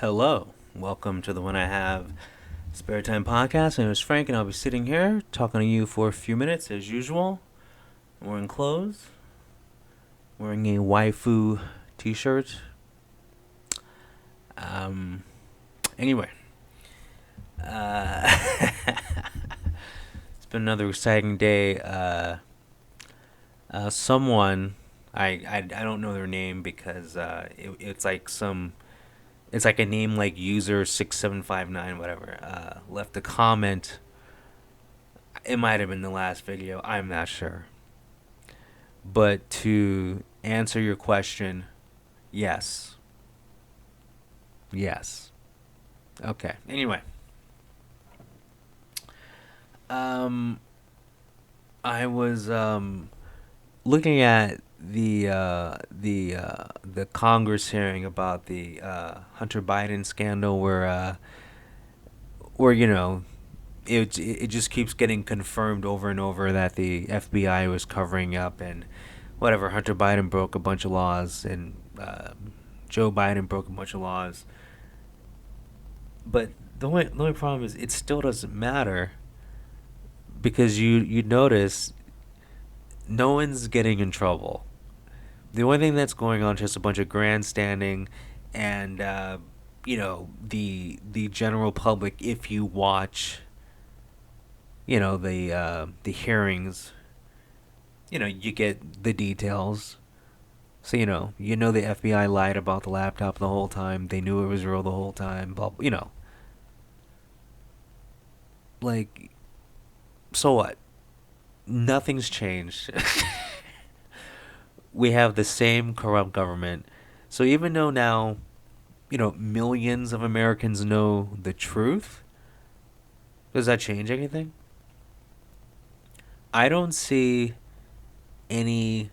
Hello, welcome to the When I Have Spare Time podcast. My name is Frank, and I'll be sitting here talking to you for a few minutes as usual. I'm wearing clothes, wearing a waifu t-shirt. Um, anyway, it's been another exciting day. Someone, I don't know their name because it's like it's like a name like user 6759 whatever. Left a comment. It might have been the last video. I'm not sure. But to answer your question, yes. Yes. Okay. Anyway, um, I was looking at the Congress hearing about the Hunter Biden scandal, where it just keeps getting confirmed over and over that the FBI was covering up and whatever. Hunter Biden broke a bunch of laws and Joe Biden broke a bunch of laws. But the only problem is it still doesn't matter because you notice no one's getting in trouble. The only thing that's going on is just a bunch of grandstanding, and the general public. If you watch, the hearings, you get the details. So the FBI lied about the laptop the whole time. They knew it was real the whole time. But like, so what? Nothing's changed. We have the same corrupt government. So even though now, millions of Americans know the truth, does that change anything? I don't see any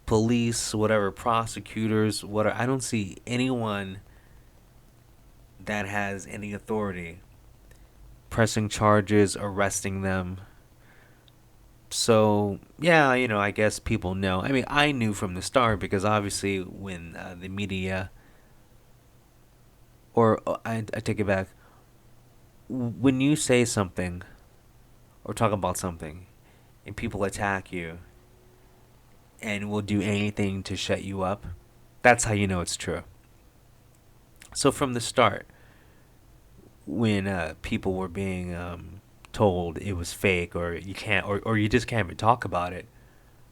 police, whatever, prosecutors, whatever. I don't see anyone that has any authority pressing charges, arresting them. So, yeah, I guess people know. I mean, I knew from the start because obviously when the media, or I take it back, when you say something or talk about something and people attack you and will do anything to shut you up, that's how you know it's true. So from the start, when people were being told it was fake or you can't or you just can't even talk about it,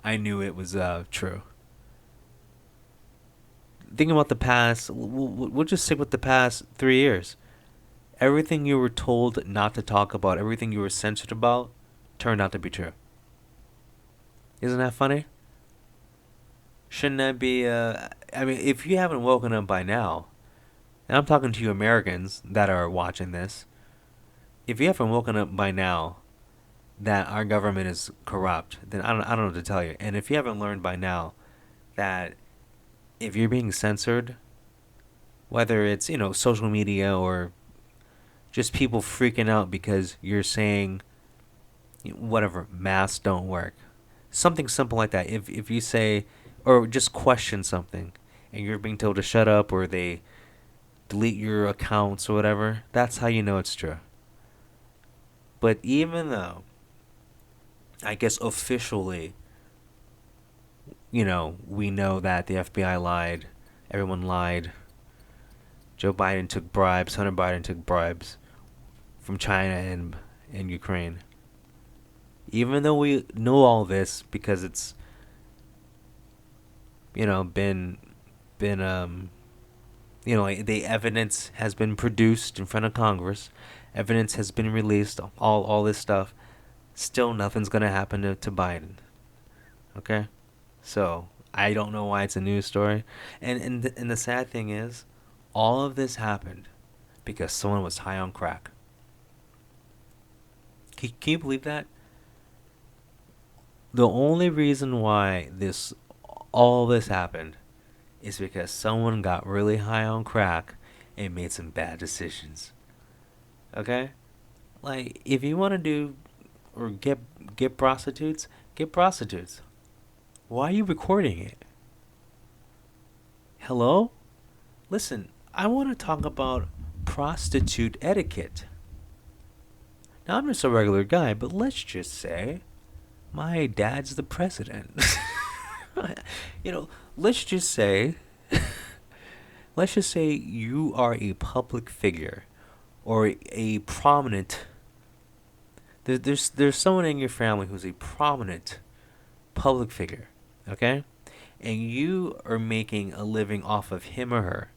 I knew it was true. Thinking about the past, we'll just stick with the past 3 years. Everything you were told not to talk about, everything you were censored about, turned out to be true. Isn't that funny? Shouldn't that be? I mean, if you haven't woken up by now, and I'm talking to you Americans that are watching this, if you haven't woken up by now that our government is corrupt, then I don't know what to tell you. And if you haven't learned by now that if you're being censored, whether it's social media or just people freaking out because you're saying whatever masks don't work, something simple like that. If you say or just question something and you're being told to shut up or they delete your accounts or whatever, that's how you know it's true. But even though I guess officially, we know that the FBI lied, everyone lied. Joe Biden took bribes, Hunter Biden took bribes from China and Ukraine. Even though we know all this because it's been like the evidence has been produced in front of Congress, evidence has been released, all this stuff. Still, nothing's gonna happen to Biden. Okay, so I don't know why it's a news story, and the sad thing is, all of this happened because someone was high on crack. Can you believe that? The only reason why this all this happened is because someone got really high on crack and made some bad decisions. Okay? Like if you want to do or get prostitutes, get prostitutes. Why are you recording it? Hello? Listen, I want to talk about prostitute etiquette. Now, I'm just a regular guy, but let's just say my dad's the president. you know, let's just say, let's just say you are a public figure or a prominent. There's someone in your family who's a prominent public figure, okay, and you are making a living off of him or her,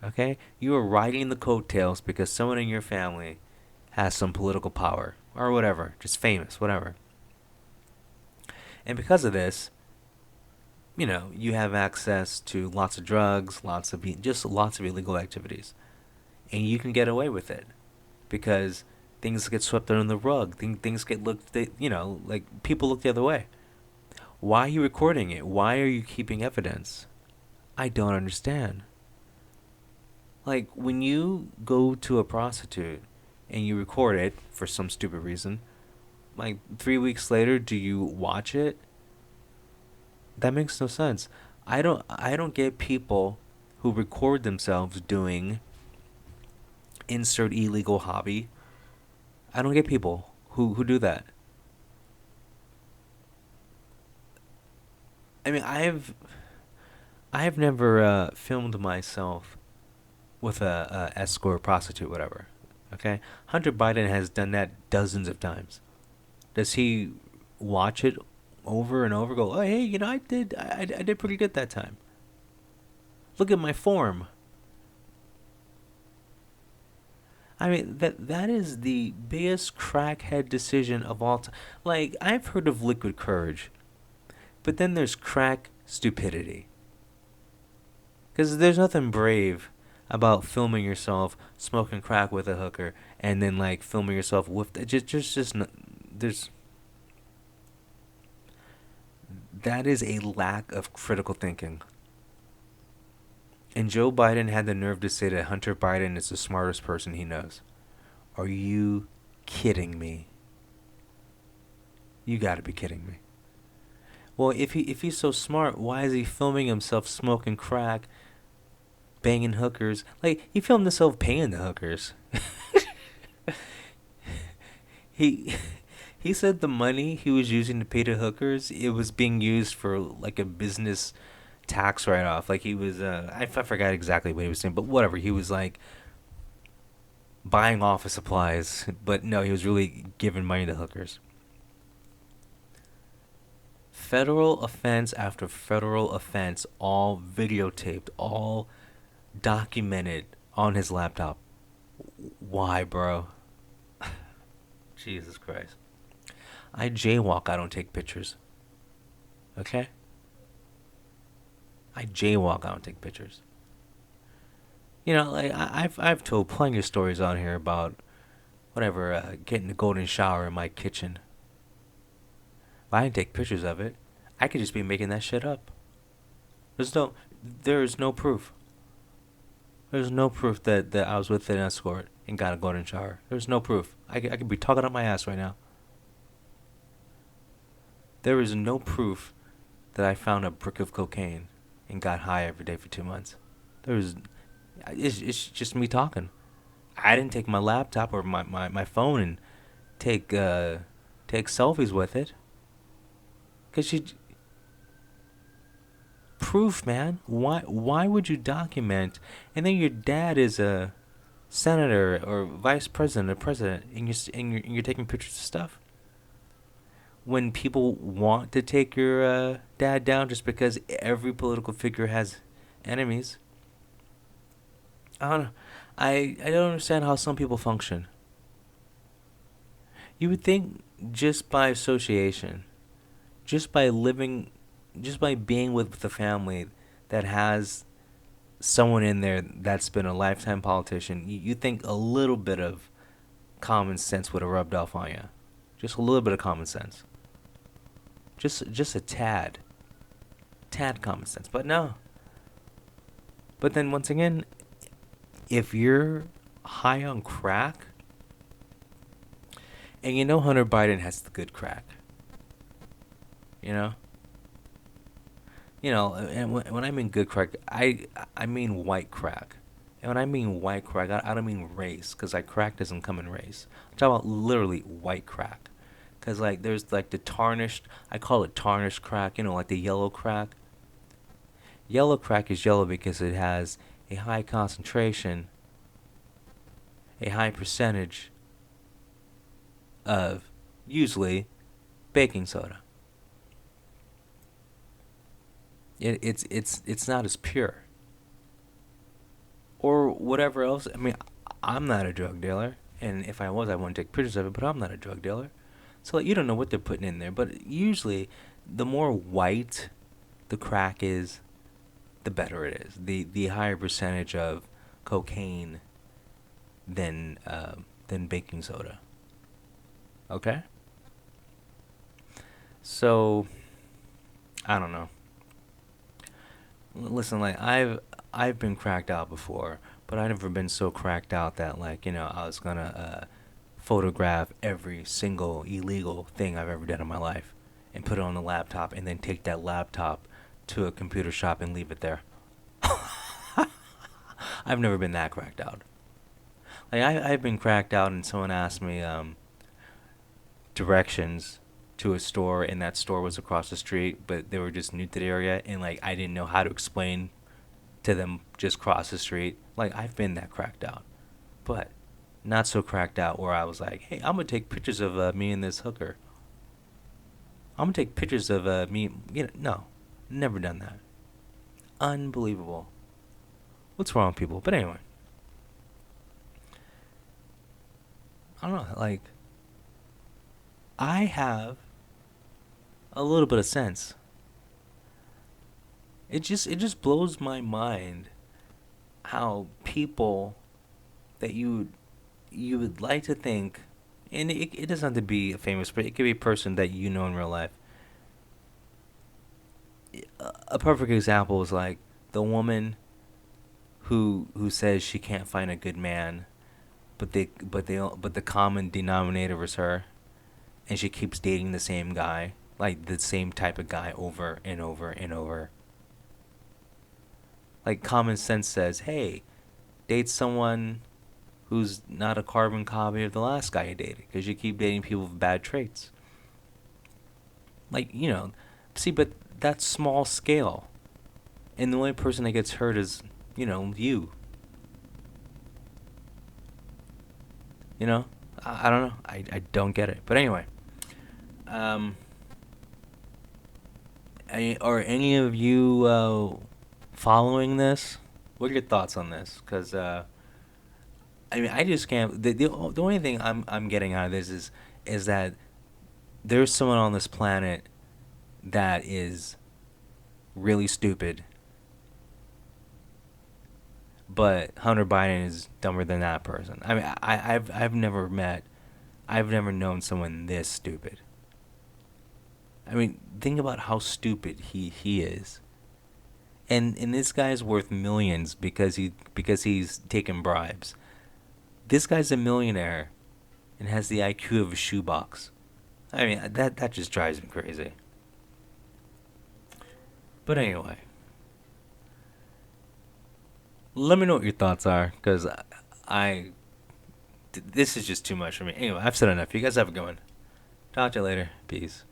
okay. You are riding the coattails because someone in your family has some political power or whatever, just famous, whatever. And because of this, you have access to lots of drugs, just lots of illegal activities, and you can get away with it because things get swept under the rug. Things get looked, like people look the other way. Why are you recording it? Why are you keeping evidence? I don't understand. Like when you go to a prostitute and you record it for some stupid reason, like 3 weeks later, do you watch it? That makes no sense. I don't get people who record themselves doing insert illegal hobby. I don't get people who do that. I mean, I have never filmed myself with a escort, prostitute, whatever. Okay, Hunter Biden has done that dozens of times. Does he watch it over and over? Go, oh hey, I did pretty good that time. Look at my form. I mean that is the biggest crackhead decision of all time. Like I've heard of liquid courage, but then there's crack stupidity. Because there's nothing brave about filming yourself smoking crack with a hooker and then like filming yourself with there's that is a lack of critical thinking. And Joe Biden had the nerve to say that Hunter Biden is the smartest person he knows. Are you kidding me? You got to be kidding me. Well, if he's so smart, why is he filming himself smoking crack, banging hookers? Like he filmed himself paying the hookers. he he said the money he was using to pay the hookers, it was being used for like a business tax write off. Like he was I forgot exactly what he was saying, but whatever. He was like buying office supplies, but no, he was really giving money to hookers. Federal offense after federal offense, all videotaped, all documented on his laptop. Why, bro? Jesus Christ. I jaywalk, I don't take pictures. Okay? I jaywalk, I don't take pictures. Like I've told plenty of stories on here about whatever, getting a golden shower in my kitchen. But I didn't take pictures of it. I could just be making that shit up. There's no, there is no proof. There's no proof that I was with an escort and got a golden shower. There's no proof. I could be talking up my ass right now. There is no proof that I found a brick of cocaine and got high every day for 2 months. There's, it's just me talking. I didn't take my laptop or my phone and take take selfies with it. Cause you proof, man. Why would you document? And then your dad is a senator or vice president or president, and you're taking pictures of stuff. When people want to take your dad down, just because every political figure has enemies, I don't know. I don't understand how some people function. You would think just by association, just by living, just by being with the family that has someone in there that's been a lifetime politician, you think a little bit of common sense would have rubbed off on you. Just a little bit of common sense. Just a tad common sense. But no. But then once again, if you're high on crack, and Hunter Biden has the good crack, you know, and when I mean good crack, I mean white crack. And when I mean white crack, I don't mean race, because like crack doesn't come in race. I'm talking about literally white crack. Because like there's like the tarnished, I call it tarnished crack, like the yellow crack. Yellow crack is yellow because it has a high concentration, a high percentage of usually baking soda. It's not as pure or whatever else. I mean, I'm not a drug dealer, and if I was, I wouldn't take pictures of it. But I'm not a drug dealer, so like, you don't know what they're putting in there. But usually, the more white the crack is, the better it is. The higher percentage of cocaine than baking soda. Okay, so I don't know. Listen, like I've been cracked out before, but I've never been so cracked out that like I was gonna photograph every single illegal thing I've ever done in my life and put it on the laptop and then take that laptop to a computer shop and leave it there. I've never been that cracked out. Like I've been cracked out and someone asked me directions to a store and that store was across the street, but they were just new to the area and like I didn't know how to explain to them just cross the street. Like I've been that cracked out, but not so cracked out where I was like, hey, I'm gonna take pictures of me and this hooker. I'm gonna take pictures of me. No, never done that. Unbelievable. What's wrong with people? But anyway, I don't know. Like I have a little bit of sense. It just blows my mind how people that you would like to think, and it doesn't have to be a famous, but it could be a person that you know in real life. A perfect example is like the woman who says she can't find a good man, but the common denominator is her, and she keeps dating the same guy, like the same type of guy over and over and over. Like common sense says, hey, date someone who's not a carbon copy of the last guy you dated, because you keep dating people with bad traits. Like see, but that's small scale, and the only person that gets hurt is you. You know, I don't know. I don't get it. But anyway, um, are any of you following this? What are your thoughts on this? Because I mean, I just can't. The only thing I'm getting out of this is that there's someone on this planet that is really stupid, but Hunter Biden is dumber than that person. I mean, I've never known someone this stupid. I mean, think about how stupid he is. And this guy's worth millions because he's taking bribes. This guy's a millionaire and has the IQ of a shoebox. I mean, that just drives me crazy. But anyway, let me know what your thoughts are, because I this is just too much for me. Anyway, I've said enough. You guys have a good one. Talk to you later. Peace.